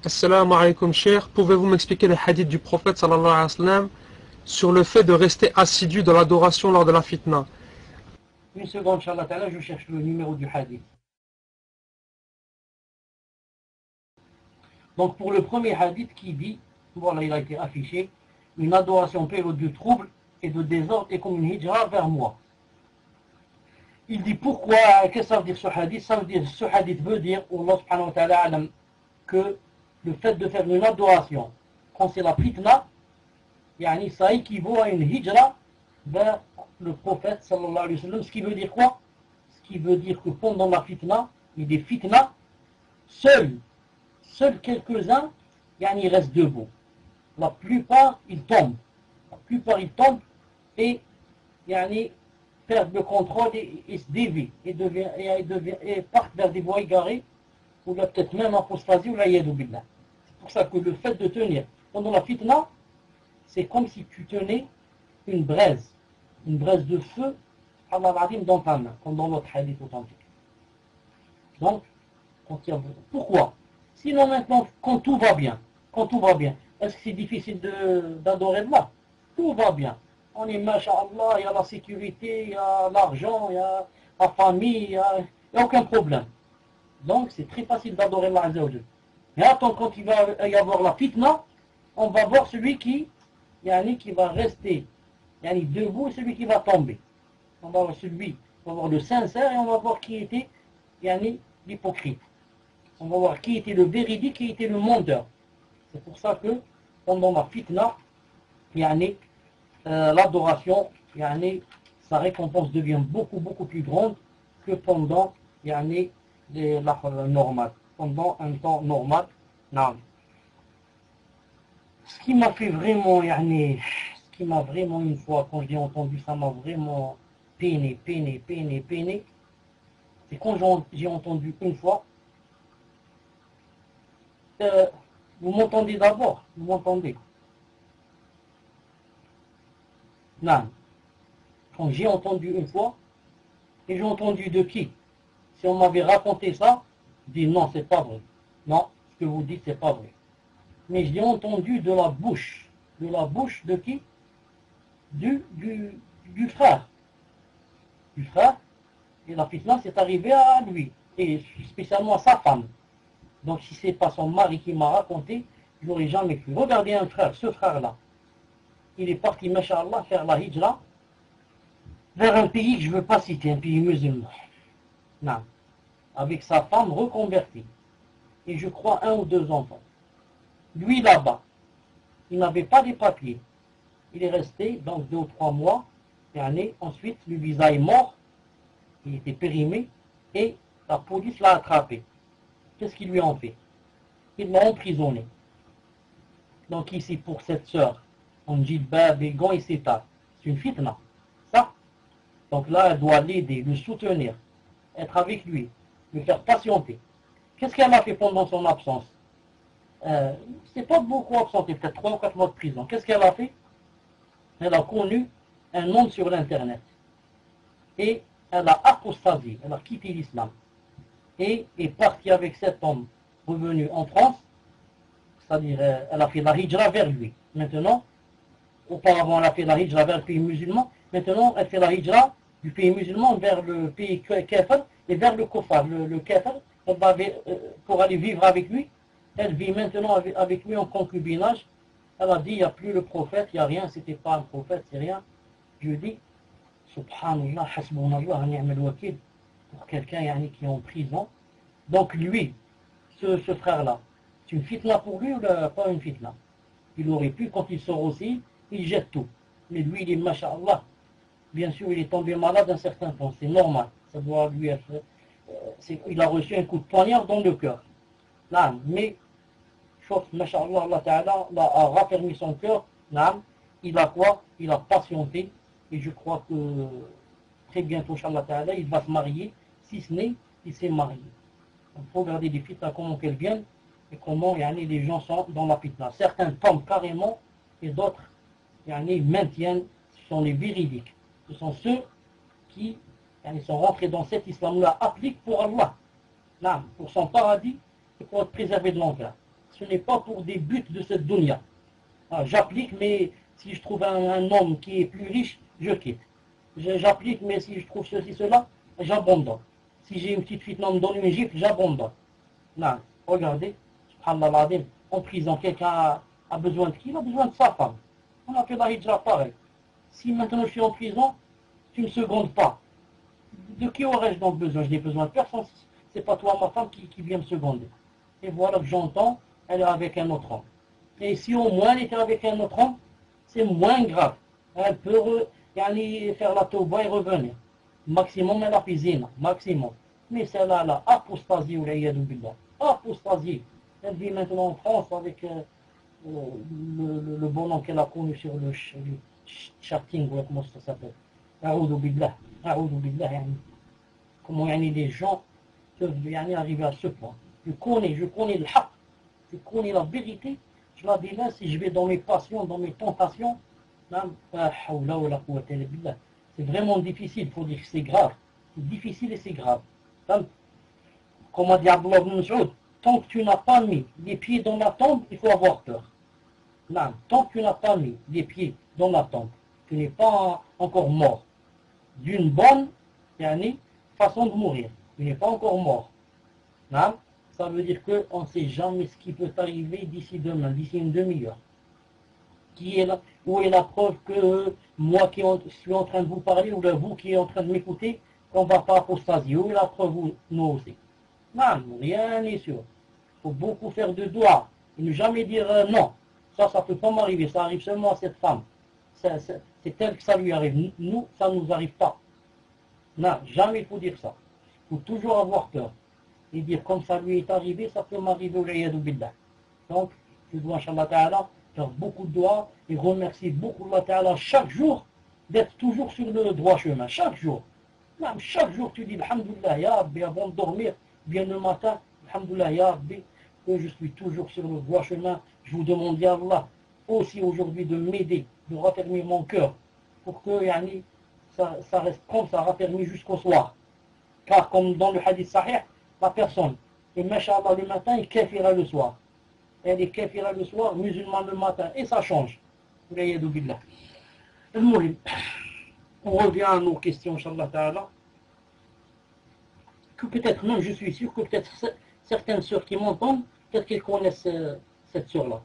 Assalamu alaikum, cher. Pouvez-vous m'expliquer le hadith du prophète sallallahu alayhi wa sallam sur le fait de rester assidu dans l'adoration lors de la fitna? Une seconde, Inch'Allah Ta'ala, je cherche le numéro du hadith. Donc pour le premier hadith qui dit, voilà, il a été affiché, une adoration période de trouble et de désordre est comme une hijra vers moi. Il dit pourquoi, qu'est-ce que ça veut dire ce hadith? Ça veut dire, ce hadith veut dire, Allah subhanahu wa ta'ala alam, que le fait de faire une adoration, quand c'est la fitna, yani, ça équivaut à une hijra vers le prophète sallallahu alayhi wa sallam. Ce qui veut dire quoi? Ce qui veut dire que pendant la fitna, il y a des fitna, seuls quelques-uns, yani, ils restent debout. La plupart, ils tombent. La plupart, ils tombent et yani, perdent le contrôle et se dévient et partent vers des voies égarées ou là peut-être même apostasie ou la yadou billah. C'est pour ça que le fait de tenir pendant la fitna, c'est comme si tu tenais une braise de feu dans ta main, comme dans l'autre hadith authentique. Donc, pourquoi? Sinon maintenant, quand tout va bien, est-ce que c'est difficile d'adorer Allah? Tout va bien. On est, masha'Allah, il y a la sécurité, il y a l'argent, il y a la famille, il n'y a aucun problème. Donc c'est très facile d'adorer Allah Azza wa Jalla. Mais attends, quand il va y avoir la fitna, on va voir celui qui va rester debout et celui qui va tomber. On va voir le sincère et on va voir qui était l'hypocrite. On va voir qui était le véridique, qui était le menteur. C'est pour ça que pendant la fitna, l'adoration, sa récompense devient beaucoup plus grande que pendant normal. Pendant un temps normal. Non. Ce qui m'a vraiment une fois, quand j'ai entendu ça, m'a vraiment peiné. C'est quand j'ai entendu une fois. Vous m'entendez d'abord? Vous m'entendez? Non. Quand j'ai entendu une fois, et j'ai entendu de qui? Si on m'avait raconté ça, je dis non, c'est pas vrai. Non, ce que vous dites, c'est pas vrai. Mais je l'ai entendu de la bouche. De la bouche de qui? Du frère. Du frère. Et la fitna, c'est arrivé à lui. Et spécialement à sa femme. Donc si c'est pas son mari qui m'a raconté, je n'aurais jamais cru. Regardez un frère, ce frère-là. Il est parti, masha'Allah, faire la hijra vers un pays que je ne veux pas citer, un pays musulman. Non. Avec sa femme reconvertie. Et je crois 1 ou 2 enfants. Lui là-bas, il n'avait pas de papiers. Il est resté donc 2 ou 3 mois. Et ensuite, le visa est mort. Il était périmé. Et la police l'a attrapé. Qu'est-ce qu'ils lui ont fait? Ils l'ont emprisonné. Donc ici, pour cette sœur, on dit djilbab et gants et sétar. C'est une fitna. Ça. Donc là, elle doit l'aider, le soutenir, être avec lui, le faire patienter. Qu'est-ce qu'elle a fait pendant son absence? C'est pas beaucoup absenté, peut-être 3 ou 4 mois de prison. Qu'est-ce qu'elle a fait? Elle a connu un homme sur l'internet. Et elle a apostasié, elle a quitté l'islam. Et est partie avec cet homme revenu en France, c'est-à-dire elle a fait la hijra vers lui. Maintenant, auparavant elle a fait la hijra vers le pays musulman, maintenant elle fait la hijra du pays musulman vers le pays kafir et vers le kofar, le kafir, pour aller vivre avec lui. Elle vit maintenant avec lui en concubinage. Elle a dit, il n'y a plus le prophète, il n'y a rien, c'était pas un prophète, c'est rien. Je dis, subhanallah, hasbunallah, ni'mal wakil, pour quelqu'un qui est en prison. Donc lui, ce frère-là, c'est une fitna pour lui ou pas une fitna? Il aurait pu, quand il sort aussi, il jette tout. Mais lui, il est masha'Allah. Bien sûr, il est tombé malade un certain temps, c'est normal. Ça doit lui être... il a reçu un coup de poignard dans le cœur. Là, mais, sauf, masha'Allah, Allah Ta'ala a raffermi son cœur. Là, il a quoi? Il a patienté. Et je crois que très bientôt, Inch'Allah Ta'ala, il va se marier. Si ce n'est, il s'est marié. Il faut regarder les fitnas, comment qu'elles viennent et comment les gens sont dans la fitna. Certains tombent carrément et d'autres maintiennent. Ce sont les véridiques. Ce sont ceux qui sont rentrés dans cet islam-là, appliquent pour Allah, pour son paradis et pour être préservés de l'enfer. ce n'est pas pour des buts de cette dunya. Ah, j'applique, mais si je trouve un homme qui est plus riche, je quitte. J'applique, mais si je trouve ceci, cela, j'abandonne. Si j'ai une petite fille qui me donne une gifle, j'abandonne. Non, regardez, subhanallah, en prison, quelqu'un a besoin de qui? Il a besoin de sa femme. On a fait la hijra pareil. Si maintenant je suis en prison, tu ne secondes pas. De qui aurais-je donc besoin? Je n'ai besoin de personne. C'est pas toi, ma femme, qui vient me seconder. Et voilà que j'entends, elle est avec un autre homme. Et si au moins elle était avec un autre homme, c'est moins grave. Elle peut faire la tauba et revenir. Maximum, elle a fait zina. Maximum. Mais celle-là, la apostasie, ou l'ayadou billah. Apostasie. Elle vit maintenant en France avec le bonhomme qu'elle a connu sur le chatting, ou comment ça s'appelle. A'oudou billah. A'oudou billah. Comment les gens peuvent arriver à ce point. Je connais le haq. Je connais la vérité. Je la délaisse si je vais dans mes passions, dans mes tentations. C'est vraiment difficile, il faut dire que c'est grave. C'est difficile et c'est grave. Comme a dit Abdullah ibn Mas'ud, tant que tu n'as pas mis les pieds dans la tombe, il faut avoir peur. Non, tant que tu n'as pas mis les pieds dans la tombe, tu n'es pas encore mort. D'une bonne façon de mourir. Tu n'es pas encore mort. Non? Ça veut dire qu'on ne sait jamais ce qui peut arriver d'ici demain, d'ici une demi-heure. Où est la preuve que moi qui suis en train de vous parler, ou vous qui êtes en train de m'écouter, qu'on ne va pas apostasier? Où est la preuve, nous aussi? Non, rien n'est sûr. Il faut beaucoup faire de doigts. Et ne jamais dire non. Ça ne peut pas m'arriver. Ça arrive seulement à cette femme. C'est elle que ça lui arrive. Nous, ça ne nous arrive pas. Non, jamais il faut dire ça. Il faut toujours avoir peur. Et dire comme ça lui est arrivé, ça peut m'arriver au l'ayadou billah. Donc, je dois, Inch'Allah Ta'ala, faire beaucoup de doigts et remercier beaucoup Allah Ta'ala chaque jour d'être toujours sur le droit chemin. Chaque jour. Même chaque jour, tu dis Alhamdulillah, Ya Rabbi, avant de dormir, bien le matin, Alhamdulillah, Ya Rabbi, que je suis toujours sur le droit chemin. Je vous demande, Ya Allah, aussi aujourd'hui de m'aider, de raffermir mon cœur, pour que ça reste comme ça, raffermi jusqu'au soir. Car comme dans le hadith sahih, la personne, et Masha'Allah le matin, et kafira le soir. Elle est kafira le soir, musulman le matin, et ça change. On revient à nos questions, Inch'Allah Ta'ala. Que peut-être, même je suis sûr que peut-être certaines sœurs qui m'entendent, peut-être qu'elles connaissent cette sœur-là.